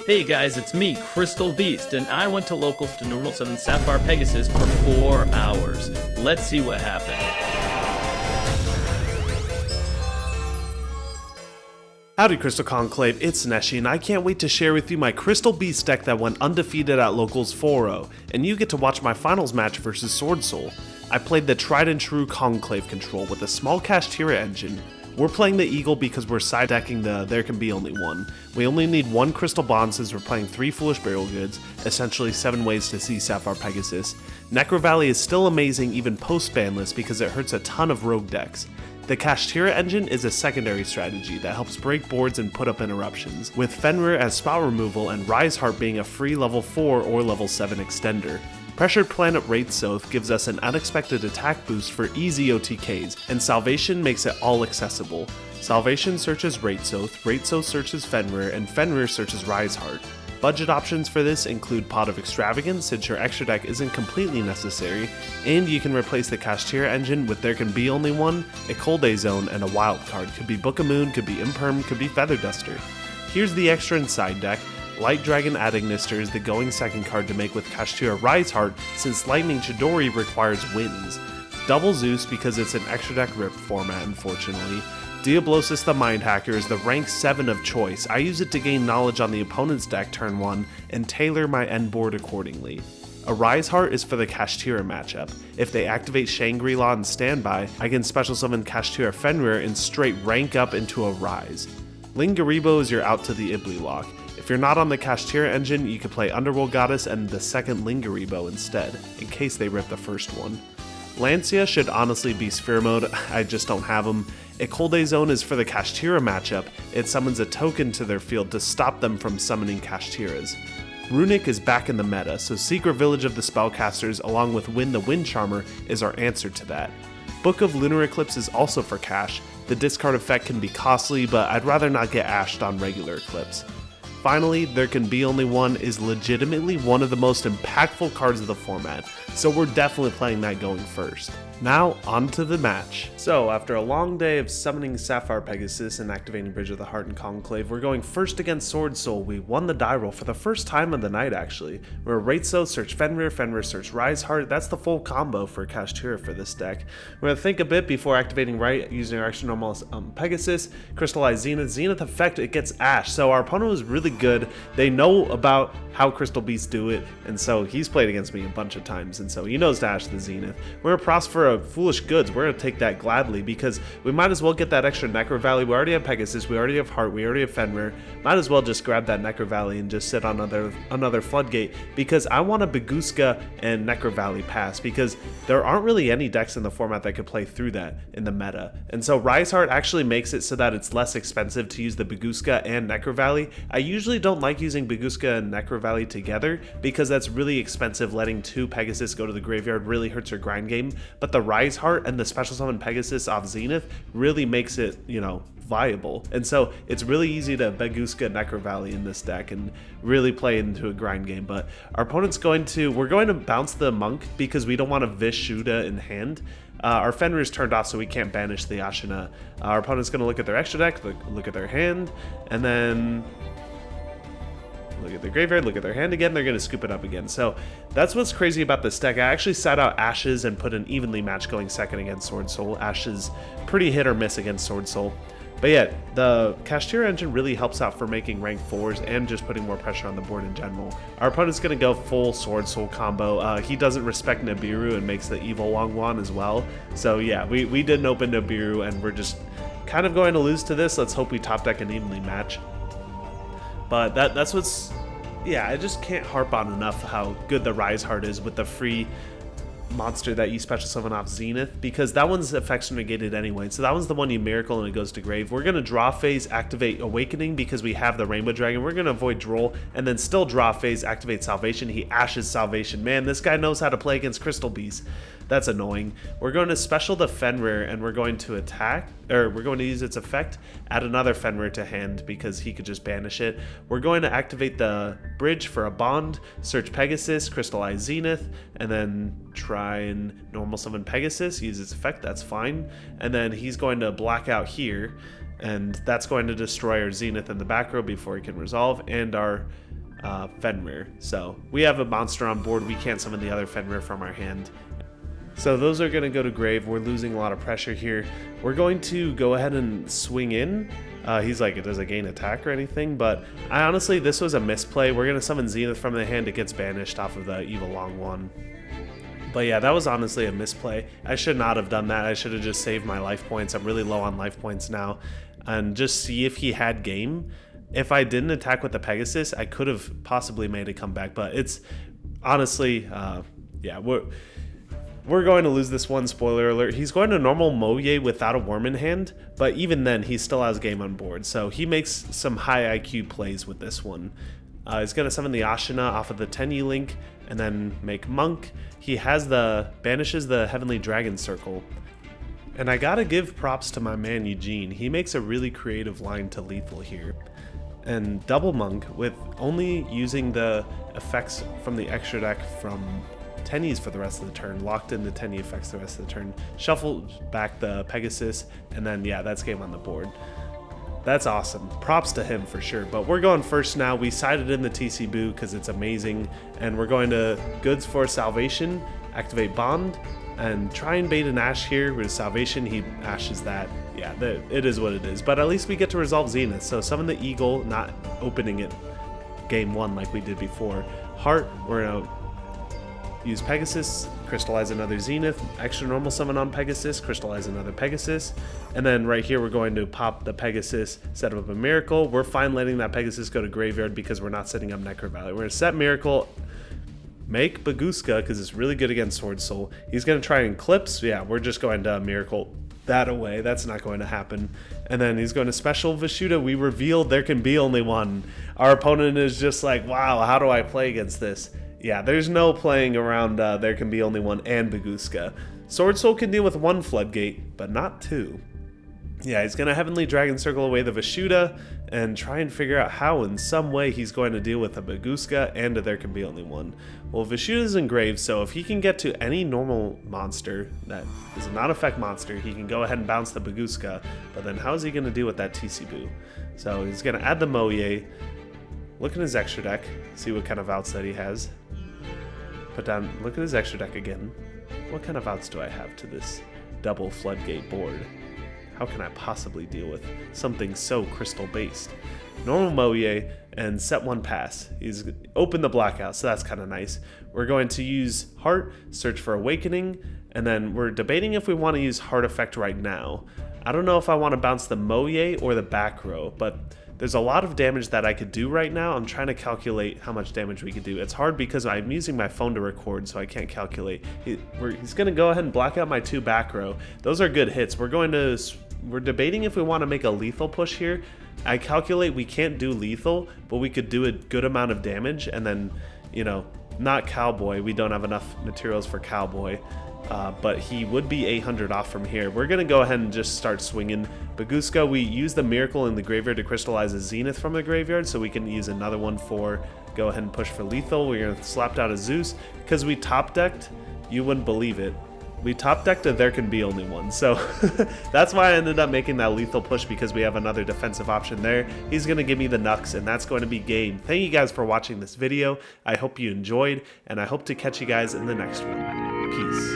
Hey guys, it's me, Crystal Beast, and I went to locals to Normal 7 Sapphire Pegasus for 4 hours. Let's see what happened. Howdy Crystal Conclave, it's NESHY, and I can't wait to share with you my Crystal Beast deck that went undefeated at Locals 4-0, and you get to watch my finals match versus Swordsoul. I played the tried and true Conclave Control with a small Kashtira engine. We're playing the Eagle because we're side decking the There Can Be Only One. We only need one Crystal Bond since we're playing 3 Foolish Burial Goods, essentially 7 ways to see Sapphire Pegasus. Necro Valley is still amazing even post-banless because it hurts a ton of rogue decks. The Kashtira engine is a secondary strategy that helps break boards and put up interruptions, with Fenrir as spell removal and Riseheart being a free level 4 or level 7 extender. Pressured Planet Wraitsoth gives us an unexpected attack boost for easy OTKs, and Salvation makes it all accessible. Salvation searches Wraitsoth, Wraitsoth searches Fenrir, and Fenrir searches Riseheart. Budget options for this include Pot of Extravagance since your extra deck isn't completely necessary, and you can replace the Kashtira engine with There Can Be Only One, a Cold Day Zone, and a wild card. Could be Book of Moon, could be Imperm, could be Feather Duster. Here's the extra inside deck. Light Dragon Adagnister is the going second card to make with Kashtira Riseheart since Lightning Chidori requires wins. Double Zeus because it's an extra deck rip format unfortunately. Diablosis the Mind Hacker is the rank 7 of choice. I use it to gain knowledge on the opponent's deck turn 1 and tailor my end board accordingly. A Riseheart is for the Kashtira matchup. If they activate Shangri-La and standby, I can special summon Kashtira Fenrir and straight rank up into a Rise. Lingaribo is your out to the Ibli lock. If you're not on the Kashtira engine, you can play Underworld Goddess and the second Lingaribo instead, in case they rip the first one. Lancia should honestly be Sphere Mode, I just don't have them. A Cold Day Zone is for the Kashtira matchup. It summons a token to their field to stop them from summoning Kashtiras. Runic is back in the meta, so Secret Village of the Spellcasters along with Win the Wind Charmer is our answer to that. Book of Lunar Eclipse is also for Cash. The discard effect can be costly, but I'd rather not get ashed on regular Eclipse. Finally, There Can Be Only One is legitimately one of the most impactful cards of the format, so we're definitely playing that going first. Now, on to the match. So, after a long day of summoning Sapphire Pegasus and activating Bridge of the Heart and Conclave, we're going first against Swordsoul. We won the die roll for the first time of the night, actually. We're Wraitsoth, search Fenrir, Fenrir search Riseheart. That's the full combo for Kashtira for this deck. We're going to think a bit before activating Right using our extra normal Pegasus. Crystallize Zenith. Zenith effect, it gets Ash. So our opponent was really good. They know about how Crystal Beasts do it, and so he's played against me a bunch of times, and so he knows to Ash the Zenith. We're going to pros for a Foolish Goods. We're going to take that gladly because we might as well get that extra Necro Valley. We already have Pegasus, we already have Heart, we already have Fenrir. Might as well just grab that Necro Valley and just sit on another Floodgate because I want a Baguska and Necro Valley pass because there aren't really any decks in the format that could play through that in the meta. And so Riseheart actually makes it so that it's less expensive to use the Baguska and Necro Valley. I usually don't like using Baguska and Necro Valley together because that's really expensive. Letting 2 Pegasus go to the graveyard really hurts your grind game, but the Riseheart and the special summon Pegasus off Zenith really makes it, viable. And so it's really easy to Baguska Necro Valley in this deck and really play into a grind game. But our opponent's we're going to bounce the Monk because we don't want to Vish Shuda in hand. Our Fenrir's turned off so we can't banish the Ashina. Our opponent's going to look at their extra deck, look at their hand, and then look at their graveyard, look at their hand again, they're going to scoop it up again. So that's what's crazy about this deck. I actually sat out Ashes and put an evenly match going second against Swordsoul. Ashes pretty hit or miss against Swordsoul. But yeah, the Kashtira engine really helps out for making rank 4s and just putting more pressure on the board in general. Our opponent's going to go full Swordsoul combo. He doesn't respect Nibiru and makes the evil Wangwan as well. So yeah, we didn't open Nibiru and we're just kind of going to lose to this. Let's hope we top deck an evenly match. But that's what's, yeah, I just can't harp on enough how good the Riseheart is with the free monster that you special summon off Zenith, because that one's effects are negated anyway. So that one's the one you miracle and it goes to grave. We're going to draw phase, activate Awakening because we have the Rainbow Dragon. We're going to avoid Droll and then still draw phase, activate Salvation. He Ashes Salvation. Man, this guy knows how to play against Crystal Beasts. That's annoying. We're going to special the Fenrir and we're going to attack, or we're going to use its effect, add another Fenrir to hand because he could just banish it. We're going to activate the bridge for a bond, search Pegasus, crystallize Zenith, and then try and normal summon Pegasus, use its effect, that's fine. And then he's going to black out here, and that's going to destroy our Zenith in the back row before he can resolve, and our Fenrir. So we have a monster on board. We can't summon the other Fenrir from our hand. So those are going to go to grave. We're losing a lot of pressure here. We're going to go ahead and swing in. He's like, it doesn't gain attack or anything, but I honestly, this was a misplay. We're going to summon Zenith from the hand. It gets banished off of the Evil Long One. But yeah, that was honestly a misplay. I should not have done that. I should have just saved my life points. I'm really low on life points now. And just see if he had game. If I didn't attack with the Pegasus, I could have possibly made a comeback. But it's honestly, yeah, we're going to lose this one, spoiler alert. He's going to normal Moye without a worm in hand, but even then, he still has game on board. So he makes some high IQ plays with this one. He's going to summon the Ashina off of the Tenyi Link, and then make Monk. He has banishes the Heavenly Dragon Circle. And I gotta give props to my man Eugene. He makes a really creative line to lethal here. And double Monk with only using the effects from the extra deck from Tenyi's for the rest of the turn, locked into Tenyi effects the rest of the turn, shuffled back the Pegasus, and then yeah, that's game on the board. That's awesome. Props to him for sure. But we're going first now. We sided in the TC Boo because it's amazing, and we're going to Goods for Salvation, activate Bond, and try and bait an Ash here with Salvation. He ashes that. Yeah, it is what it is. But at least we get to resolve Zenith. So summon the Eagle, not opening it game one like we did before. Heart, we're going to use Pegasus, crystallize another Zenith, extra normal summon on Pegasus, crystallize another Pegasus, and then right here we're going to pop the Pegasus, set up a Miracle. We're fine letting that Pegasus go to graveyard because we're not setting up Necro Valley. We're going to set Miracle, make Baguska because it's really good against Swordsoul. He's going to try and Eclipse. Yeah, we're just going to Miracle that away. That's not going to happen. And then he's going to special Vishuda. We revealed there can be only one. Our opponent is just like, wow, how do I play against this? Yeah, there's no playing around there can be only one and Baguska. Swordsoul can deal with one Floodgate, but not two. Yeah, he's going to Heavenly Dragon Circle away the Vishuda and try and figure out how in some way he's going to deal with a Baguska and a there can be only one. Well, Vishuda's engraved, so if he can get to any normal monster that is a non-effect monster, he can go ahead and bounce the Baguska, but then how is he going to deal with that TC Boo? So he's going to add the Moye, look at his extra deck, see what kind of outs that he has. Put down, look at his extra deck again. What kind of outs do I have to this double Floodgate board? How can I possibly deal with something so crystal based? Normal Moye and set one pass. He's opened the blackout, so that's kind of nice. We're going to use Heart, search for Awakening, and then we're debating if we want to use Heart Effect right now. I don't know if I want to bounce the Moye or the back row, but there's a lot of damage that I could do right now. I'm trying to calculate how much damage we could do. It's hard because I'm using my phone to record, so I can't calculate. He's going to go ahead and black out my two back row. Those are good hits. We're debating if we want to make a lethal push here. I calculate we can't do lethal, but we could do a good amount of damage, and then, you know, not Cowboy. We don't have enough materials for Cowboy. But he would be 800 off from here. We're going to go ahead and just start swinging. Baguska, we use the Miracle in the graveyard to crystallize a Zenith from the graveyard, so we can use another one for go ahead and push for lethal. We're going to slap out a Zeus because we top decked, you wouldn't believe it, we top decked a there can be only one. So that's why I ended up making that lethal push, because we have another defensive option there. He's going to give me the Nux, and that's going to be game. Thank you guys for watching this video. I hope you enjoyed, and I hope to catch you guys in the next one. Peace.